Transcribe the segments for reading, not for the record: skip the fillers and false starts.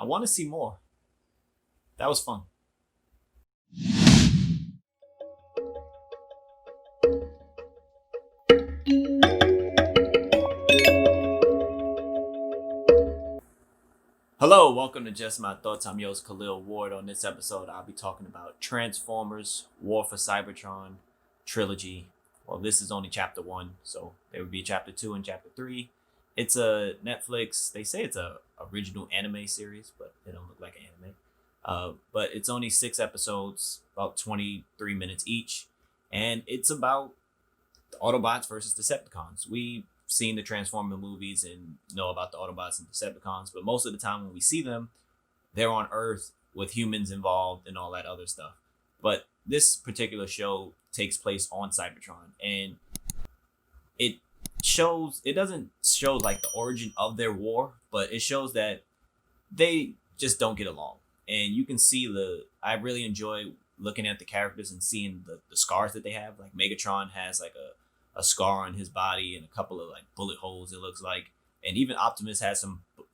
I want to see more. That was fun. Hello, welcome to Just My Thoughts. I'm your host Khaleel Ward. On this episode, I'll be talking about Transformers War for Cybertron trilogy. Well, this is only chapter one, so there would be chapter two and chapter three. It's a Netflix. They say it's a original anime series, but they don't look like an anime. But it's only 6 episodes, about 23 minutes each, and it's about the Autobots versus Decepticons. We've seen the Transformer movies and know about the Autobots and Decepticons, but most of the time when we see them, they're on Earth with humans involved and all that other stuff. But this particular show takes place on Cybertron, and it doesn't show like the origin of their war, but it shows that they just don't get along. And you can see I really enjoy looking at the characters and seeing the scars that they have. Like Megatron has like a scar on his body and a couple of like bullet holes, it looks like. And even Optimus has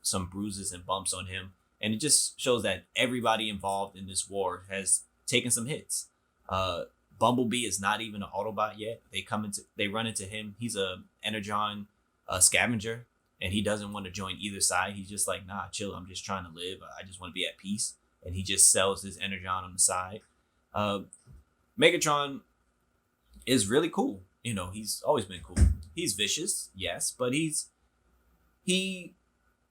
some bruises and bumps on him. And it just shows that everybody involved in this war has taken some hits. Bumblebee is not even an Autobot yet. They run into him. He's a Energon scavenger, and he doesn't want to join either side. He's just like, nah, chill. I'm just trying to live. I just want to be at peace. And he just sells his Energon on the side. Megatron is really cool. You know, he's always been cool. He's vicious, yes, but he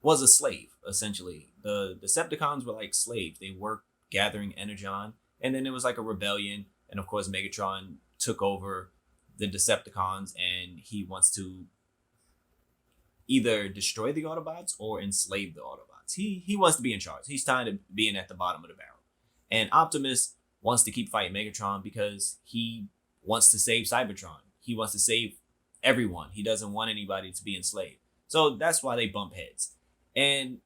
was a slave, essentially. The Decepticons were like slaves. They worked gathering Energon, and then it was like a rebellion. And of course, Megatron took over the Decepticons, and he wants to either destroy the Autobots or enslave the Autobots. He wants to be in charge. He's tired of being at the bottom of the barrel. And Optimus wants to keep fighting Megatron because he wants to save Cybertron. He wants to save everyone. He doesn't want anybody to be enslaved. So that's why they bump heads. And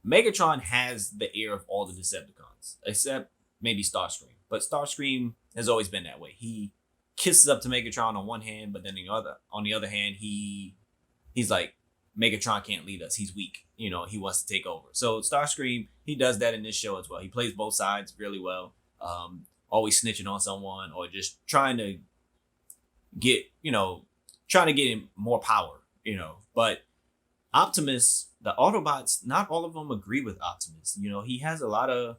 Megatron has the ear of all the Decepticons, except maybe Starscream. But Starscream has always been that way. He kisses up to Megatron on one hand, but then on the other hand, he's like, Megatron can't lead us. He's weak. You know, he wants to take over. So Starscream, he does that in this show as well. He plays both sides really well. Always snitching on someone or just trying to get him more power, But Optimus, the Autobots, not all of them agree with Optimus. He has a lot of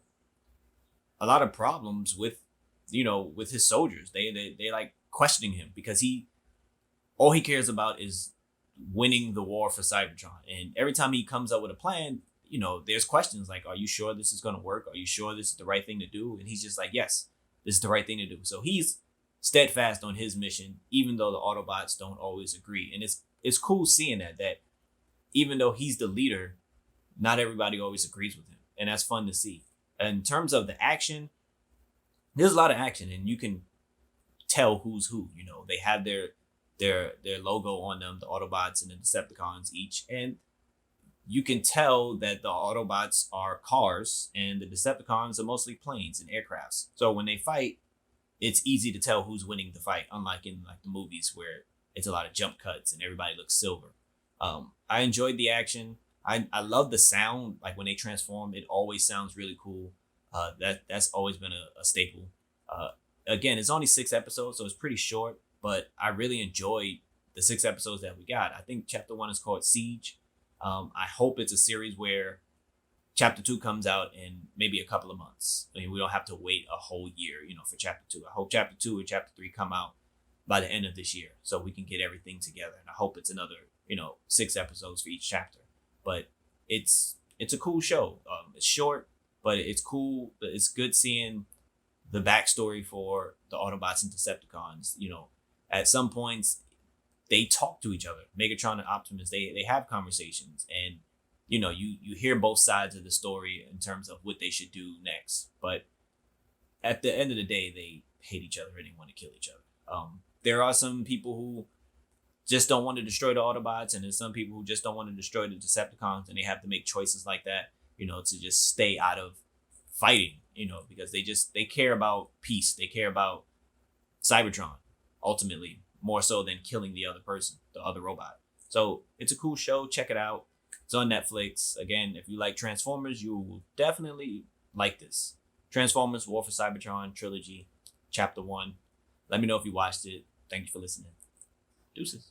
problems with his soldiers. They like questioning him because all he cares about is winning the war for Cybertron. And every time he comes up with a plan, there's questions like, are you sure this is going to work? Are you sure this is the right thing to do? And he's just like, yes, this is the right thing to do. So he's steadfast on his mission, even though the Autobots don't always agree. And it's cool seeing that even though he's the leader, not everybody always agrees with him. And that's fun to see. In terms of the action, there's a lot of action, and you can tell who's who. They have their logo on them, the Autobots and the Decepticons each. And you can tell that the Autobots are cars and the Decepticons are mostly planes and aircrafts. So when they fight, it's easy to tell who's winning the fight, unlike in like the movies where it's a lot of jump cuts and everybody looks silver. I enjoyed the action. I love the sound. Like when they transform, it always sounds really cool. That's always been a staple. Again, it's only 6 episodes, so it's pretty short, but I really enjoyed the 6 episodes that we got. I think chapter 1 is called Siege. I hope it's a series where chapter 2 comes out in maybe a couple of months. I mean, we don't have to wait a whole year, for chapter 2. I hope chapter 2 or chapter 3 come out by the end of this year so we can get everything together. And I hope it's another, 6 episodes for each chapter. But it's a cool show. It's short, but it's cool. It's good seeing the backstory for the Autobots and Decepticons. At some points, they talk to each other. Megatron and Optimus, they have conversations, and you hear both sides of the story in terms of what they should do next. But at the end of the day, they hate each other and they want to kill each other. There are some people who just don't want to destroy the Autobots, and there's some people who just don't want to destroy the Decepticons, and they have to make choices like that, to just stay out of fighting, because they care about peace. They care about Cybertron, ultimately, more so than killing the other person, the other robot. So it's a cool show. Check it out. It's on Netflix. Again, if you like Transformers, you will definitely like this. Transformers War for Cybertron Trilogy, Chapter 1. Let me know if you watched it. Thank you for listening. Deuces.